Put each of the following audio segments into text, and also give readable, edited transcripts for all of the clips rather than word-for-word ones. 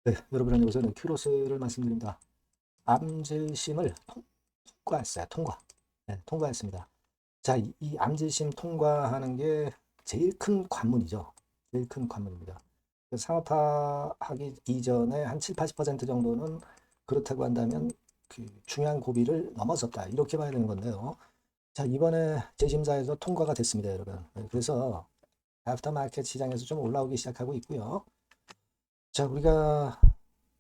네, 여러분은 요새는 큐로스를 말씀드립니다. 암질심을 통과했어요. 통과. 네, 통과했습니다. 자, 이 암질심 통과하는 게 제일 큰 관문이죠. 제일 큰 관문입니다. 상업화하기 이전에 한 7, 80% 정도는 그렇다고 한다면 그 중요한 고비를 넘어섰다. 이렇게 봐야 되는 건데요. 자, 이번에 재심사에서 통과가 됐습니다, 여러분. 네, 그래서 애프터마켓 시장에서 좀 올라오기 시작하고 있고요. 자, 우리가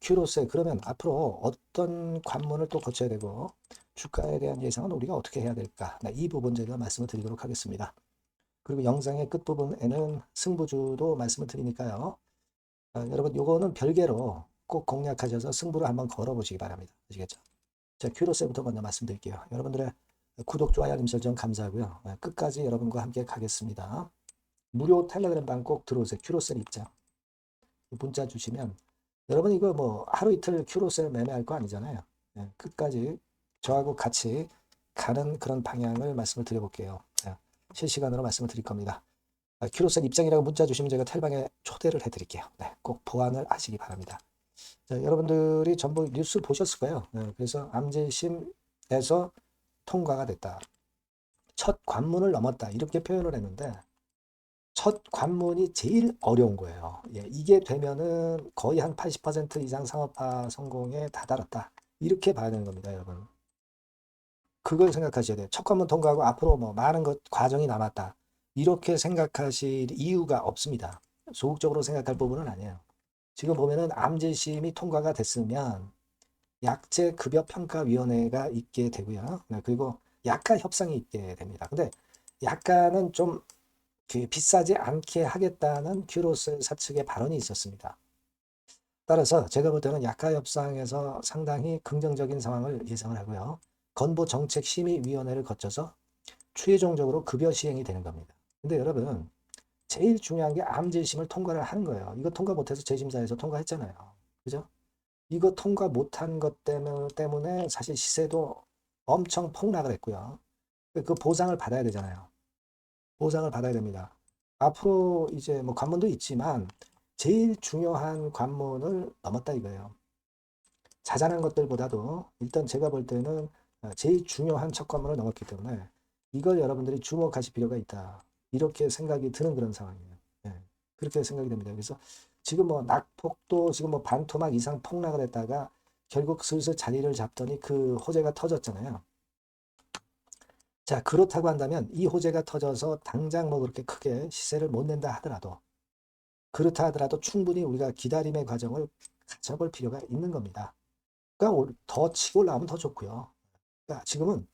큐로스 그러면 앞으로 어떤 관문을 또 거쳐야 되고 주가에 대한 예상은 우리가 어떻게 해야 될까? 네, 이 부분 제가 말씀을 드리도록 하겠습니다. 그리고 영상의 끝부분에는 승부주도 말씀을 드리니까요. 여러분 요거는 별개로 꼭 공략하셔서 승부를 한번 걸어보시기 바랍니다. 아시겠죠? 자, 큐로스부터 먼저 말씀드릴게요. 여러분들의 구독, 좋아요, 알림 설정 감사하고요. 끝까지 여러분과 함께 가겠습니다. 무료 텔레그램 방 꼭 들어오세요. 큐로스 입장. 문자 주시면 여러분 이거 뭐 하루 이틀 큐로셀 매매할 거 아니잖아요. 예, 끝까지 저하고 같이 가는 그런 방향을 말씀을 드려볼게요. 예, 실시간으로 말씀을 드릴 겁니다. 큐로셀 입장이라고 문자 주시면 제가 텔방에 초대를 해드릴게요. 네, 꼭 보완을 하시기 바랍니다. 자, 여러분들이 전부 뉴스 보셨을 거예요. 그래서 암재심에서 통과가 됐다. 첫 관문을 넘었다. 이렇게 표현을 했는데 첫 관문이 제일 어려운 거예요. 예, 이게 되면은 거의 한 80% 이상 상업화 성공에 다다랐다. 이렇게 봐야 되는 겁니다, 여러분. 그걸 생각하셔야 돼요. 첫 관문 통과하고 앞으로 뭐 많은 것 과정이 남았다. 이렇게 생각하실 이유가 없습니다. 소극적으로 생각할 부분은 아니에요. 지금 보면은 암재심이 통과가 됐으면 약재 급여 평가위원회가 있게 되고요. 네, 그리고 약가 협상이 있게 됩니다. 근데 약가는 좀 비싸지 않게 하겠다는 큐로스 사측의 발언이 있었습니다. 따라서 제가 볼 때는 약가 협상에서 상당히 긍정적인 상황을 예상을 하고요. 건보정책심의위원회를 거쳐서 최종적으로 급여 시행이 되는 겁니다. 근데 여러분 제일 중요한 게 암재심을 통과를 하는 거예요. 이거 통과 못해서 재심사에서 통과했잖아요. 그죠? 이거 통과 못한 것 때문에 사실 시세도 엄청 폭락을 했고요. 그 보상을 받아야 되잖아요. 보상을 받아야 됩니다. 앞으로 이제 뭐 관문도 있지만 제일 중요한 관문을 넘었다 이거예요. 자잘한 것들보다도 일단 제가 볼 때는 제일 중요한 첫 관문을 넘었기 때문에 이걸 여러분들이 주목하실 필요가 있다. 이렇게 생각이 드는 그런 상황이에요. 예, 그렇게 생각이 됩니다. 그래서 지금 뭐 낙폭도 지금 뭐 반토막 이상 폭락을 했다가 결국 슬슬 자리를 잡더니 그 호재가 터졌잖아요. 자, 그렇다고 한다면 이 호재가 터져서 당장 뭐 그렇게 크게 시세를 못 낸다 하더라도 그렇다 하더라도 충분히 우리가 기다림의 과정을 가져볼 필요가 있는 겁니다. 그러니까 더 치고 올라오면 더 좋고요. 그러니까 지금은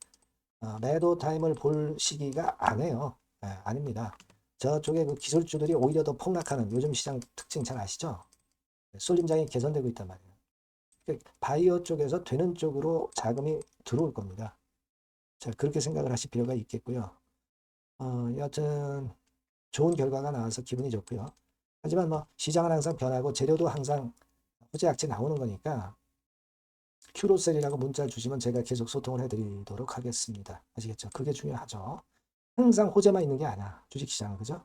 매도 타임을 볼 시기가 아니에요. 아닙니다. 저쪽에 그 기술주들이 오히려 더 폭락하는 요즘 시장 특징 잘 아시죠? 쏠림장이 개선되고 있단 말이에요. 그러니까 바이오 쪽에서 되는 쪽으로 자금이 들어올 겁니다. 자, 그렇게 생각을 하실 필요가 있겠고요. 여하튼 좋은 결과가 나와서 기분이 좋고요. 하지만 뭐 시장은 항상 변하고 재료도 항상 후제약체 나오는 거니까 큐로셀이라고 문자 주시면 제가 계속 소통을 해드리도록 하겠습니다. 아시겠죠? 그게 중요하죠. 항상 호재만 있는 게 아니야. 주식시장은 그죠?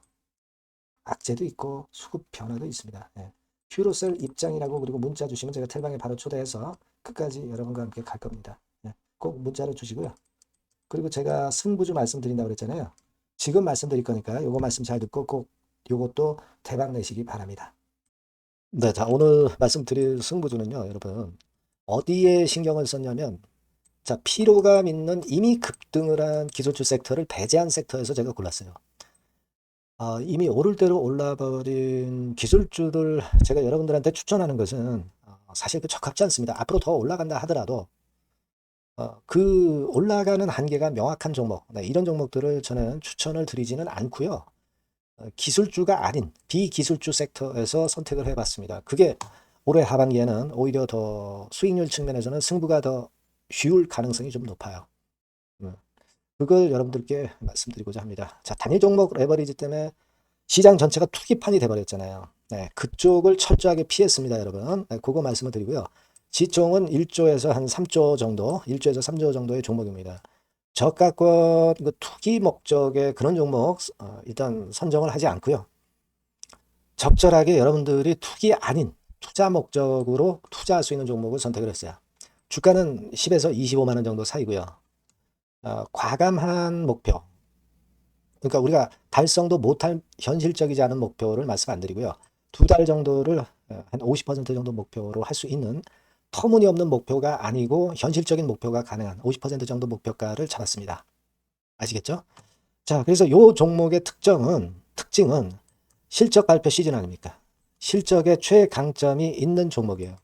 악재도 있고 수급 변화도 있습니다. 예. 큐로셀 입장이라고 그리고 문자 주시면 제가 텔방에 바로 초대해서 끝까지 여러분과 함께 갈 겁니다. 예. 꼭 문자를 주시고요. 그리고 제가 승부주 말씀드린다고 그랬잖아요. 지금 말씀드릴 거니까 요거 말씀 잘 듣고 꼭 요것도 대박 내시기 바랍니다. 네, 자, 오늘 말씀드릴 승부주는요, 여러분. 어디에 신경을 썼냐면, 자, 피로감 있는 이미 급등을 한 기술주 섹터를 배제한 섹터에서 제가 골랐어요. 이미 오를 대로 올라버린 기술주들 제가 여러분들한테 추천하는 것은 사실 그 적합지 않습니다. 앞으로 더 올라간다 하더라도 그 올라가는 한계가 명확한 종목, 네, 이런 종목들을 저는 추천을 드리지는 않고요. 기술주가 아닌 비기술주 섹터에서 선택을 해봤습니다. 그게 올해 하반기에는 오히려 더 수익률 측면에서는 승부가 더 쉬울 가능성이 좀 높아요. 음, 그걸 여러분들께 말씀드리고자 합니다. 자, 단일 종목 레버리지 때문에 시장 전체가 투기판이 돼버렸잖아요. 네, 그쪽을 철저하게 피했습니다, 여러분. 네, 그거 말씀을 드리고요. 지총은 1조에서 한 3조 정도, 1조에서 3조 정도의 종목입니다. 저가권 투기 목적의 그런 종목 일단 선정을 하지 않고요. 적절하게 여러분들이 투기 아닌 투자 목적으로 투자할 수 있는 종목을 선택을 했어요. 주가는 10에서 25만 원 정도 사이고요. 과감한 목표. 그러니까 우리가 달성도 못할 현실적이지 않은 목표를 말씀 안 드리고요. 2달 정도를 한 50% 정도 목표로 할 수 있는 터무니없는 목표가 아니고 현실적인 목표가 가능한 50% 정도 목표가를 잡았습니다. 아시겠죠? 자, 그래서 이 종목의 특징은 실적 발표 시즌 아닙니까? 실적의 최강점이 있는 종목이에요.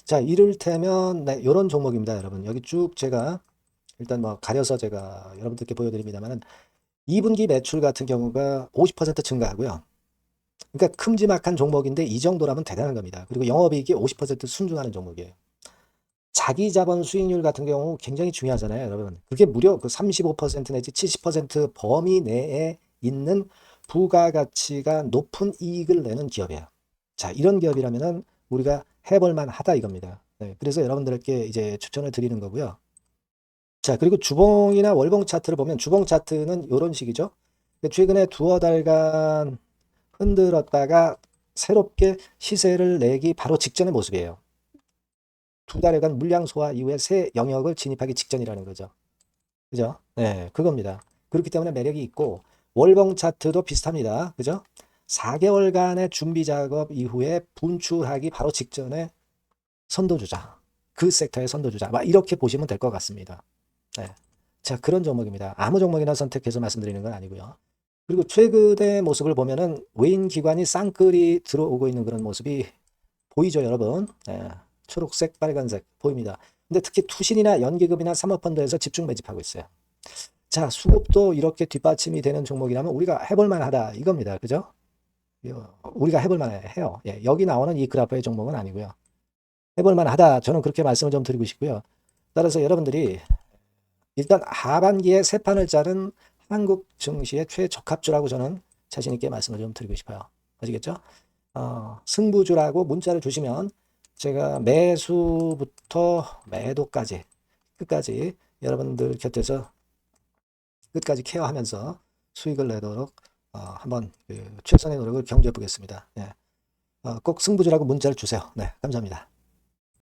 자, 이를테면 네, 이런 종목입니다, 여러분. 여기 쭉 제가 일단 뭐 가려서 제가 여러분들께 보여드립니다만은 2분기 매출 같은 경우가 50% 증가하고요. 그러니까 큼지막한 종목인데 이 정도라면 대단한 겁니다. 그리고 영업이익이 50% 순증하는 종목이에요. 자기 자본 수익률 같은 경우 굉장히 중요하잖아요, 여러분. 그게 무려 그 35% 내지 70% 범위 내에 있는 부가가치가 높은 이익을 내는 기업이에요. 자, 이런 기업이라면은 우리가 해볼 만하다 이겁니다. 네, 그래서 여러분들께 이제 추천을 드리는 거고요. 자, 그리고 주봉이나 월봉 차트를 보면 주봉 차트는 이런 식이죠. 최근에 두어 달간 흔들었다가 새롭게 시세를 내기 바로 직전의 모습이에요. 2달여간 물량 소화 이후에 새 영역을 진입하기 직전이라는 거죠. 그죠? 네, 그겁니다. 그렇기 때문에 매력이 있고 월봉 차트도 비슷합니다. 그죠? 4개월간의 준비 작업 이후에 분출하기 바로 직전에 선도주자. 그 섹터의 선도주자. 막 이렇게 보시면 될 것 같습니다. 네. 자, 그런 종목입니다. 아무 종목이나 선택해서 말씀드리는 건 아니고요. 그리고 최근의 모습을 보면은 외인 기관이 쌍끌이 들어오고 있는 그런 모습이 보이죠, 여러분? 네. 초록색, 빨간색 보입니다. 근데 특히 투신이나 연기금이나 사모펀드에서 집중 매집하고 있어요. 자, 수급도 이렇게 뒷받침이 되는 종목이라면 우리가 해볼 만하다 이겁니다. 그죠? 우리가 해볼 만해요. 예, 여기 나오는 이 그래프의 종목은 아니고요. 해볼 만하다. 저는 그렇게 말씀을 좀 드리고 싶고요. 따라서 여러분들이 일단 하반기에 새 판을 짜는 한국 증시의 최적합주라고 저는 자신 있게 말씀을 좀 드리고 싶어요. 아시겠죠? 승부주라고 문자를 주시면 제가 매수부터 매도까지 끝까지 여러분들 곁에서 끝까지 케어하면서 수익을 내도록 한번 최선의 노력을 경주해 보겠습니다. 네. 꼭 승부주라고 문자를 주세요. 네, 감사합니다.